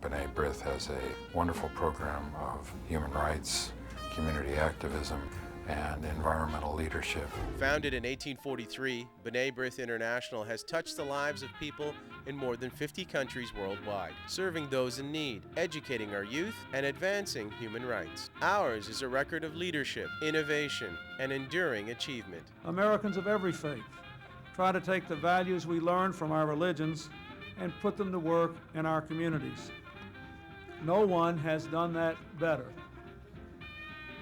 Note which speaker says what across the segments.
Speaker 1: B'nai B'rith has a wonderful program of human rights, community activism, and environmental leadership.
Speaker 2: Founded in 1843, B'nai B'rith International has touched the lives of people in more than 50 countries worldwide, serving those in need, educating our youth, and advancing human rights. Ours is a record of leadership, innovation, and enduring achievement.
Speaker 3: Americans of every faith try to take the values we learn from our religions and put them to work in our communities. No one has done that better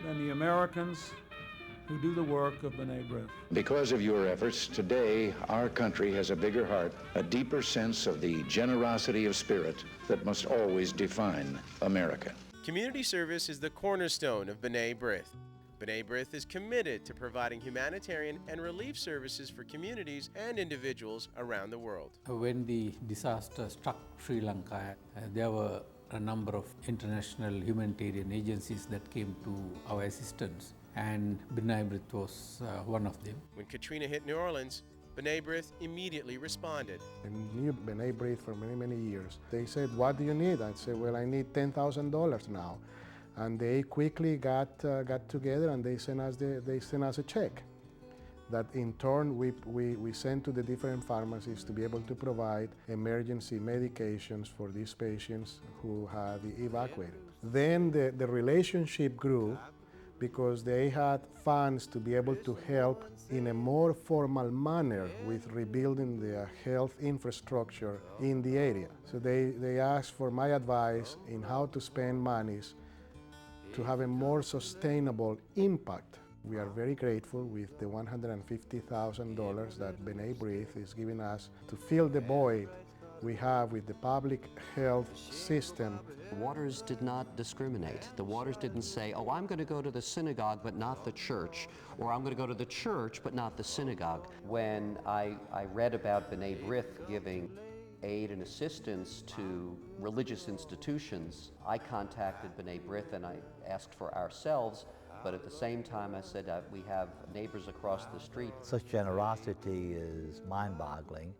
Speaker 3: than the Americans who do the work of B'nai B'rith.
Speaker 4: Because of your efforts, today our country has a bigger heart, a deeper sense of the generosity of spirit that must always define America.
Speaker 2: Community service is the cornerstone of B'nai B'rith. B'nai B'rith is committed to providing humanitarian and relief services for communities and individuals around the world.
Speaker 5: When the disaster struck Sri Lanka, there were a number of international humanitarian agencies that came to our assistance, and B'nai B'rith was one of them.
Speaker 2: When Katrina hit New Orleans, B'nai B'rith immediately responded.
Speaker 6: I knew B'nai B'rith for many, many years. They said, "What do you need?" I said, "Well, I need $10,000 now." And they quickly got together and they sent us a check that in turn we sent to the different pharmacies to be able to provide emergency medications for these patients who had evacuated. Then the relationship grew because they had funds to be able to help in a more formal manner with rebuilding the health infrastructure in the area. So they asked for my advice in how to spend monies to have a more sustainable impact. We are very grateful with the $150,000 that B'nai B'rith is giving us to fill the void we have with the public health system.
Speaker 7: Waters did not discriminate. The Waters didn't say, "Oh, I'm going to go to the synagogue but not the church," or "I'm going to go to the church but not the synagogue." When I read about B'nai B'rith giving aid and assistance to religious institutions, I contacted B'nai B'rith and I asked for ourselves, but at the same time I said we have neighbors across the street.
Speaker 8: Such generosity is mind-boggling.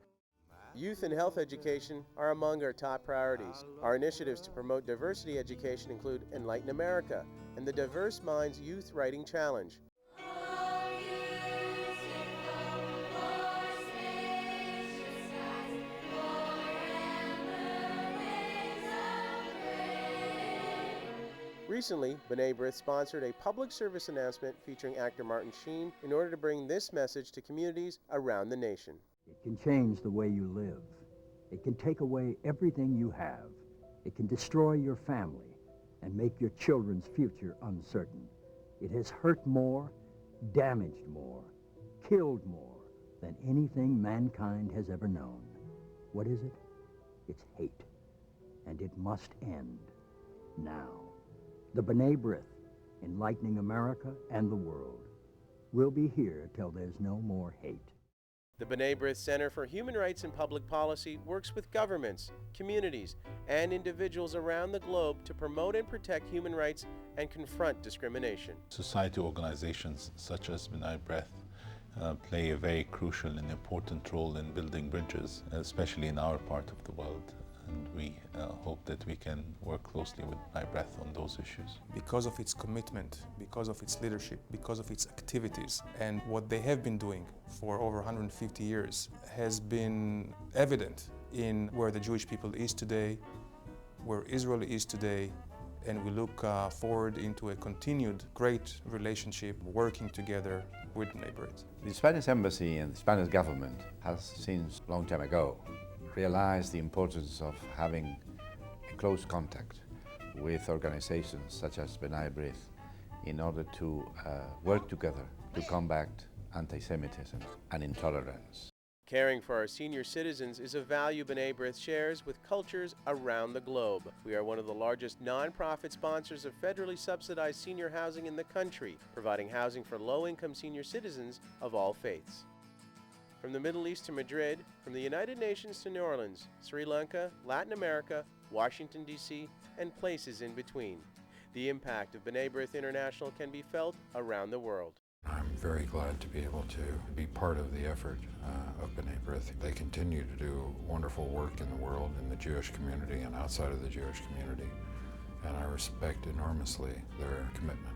Speaker 2: Youth and health education are among our top priorities. Our initiatives to promote diversity education include Enlighten America and the Diverse Minds Youth Writing Challenge. Recently, B'nai B'rith sponsored a public service announcement featuring actor Martin Sheen in order to bring this message to communities around the nation.
Speaker 9: It can change the way you live. It can take away everything you have. It can destroy your family and make your children's future uncertain. It has hurt more, damaged more, killed more than anything mankind has ever known. What is it? It's hate. And it must end now. The B'nai B'rith, enlightening America and the world, will be here till there's no more hate.
Speaker 2: The B'nai B'rith Center for Human Rights and Public Policy works with governments, communities, and individuals around the globe to promote and protect human rights and confront discrimination.
Speaker 10: Society organizations such as B'nai B'rith play a very crucial and important role in building bridges, especially in our part of the world. And we hope that we can work closely with B'nai B'rith on those issues.
Speaker 11: Because of its commitment, because of its leadership, because of its activities, and what they have been doing for over 150 years has been evident in where the Jewish people is today, where Israel is today, and we look forward into a continued great relationship working together with B'nai B'rith.
Speaker 12: The Spanish Embassy and the Spanish government has since a long time ago realized the importance of having a close contact with organizations such as B'nai B'rith in order to work together to combat anti-Semitism and intolerance.
Speaker 2: Caring for our senior citizens is a value B'nai B'rith shares with cultures around the globe. We are one of the largest nonprofit sponsors of federally subsidized senior housing in the country, providing housing for low-income senior citizens of all faiths. From the Middle East to Madrid, from the United Nations to New Orleans, Sri Lanka, Latin America, Washington, D.C., and places in between, the impact of B'nai B'rith International can be felt around the world.
Speaker 1: I'm very glad to be able to be part of the effort of B'nai B'rith. They continue to do wonderful work in the world, in the Jewish community and outside of the Jewish community, and I respect enormously their commitment.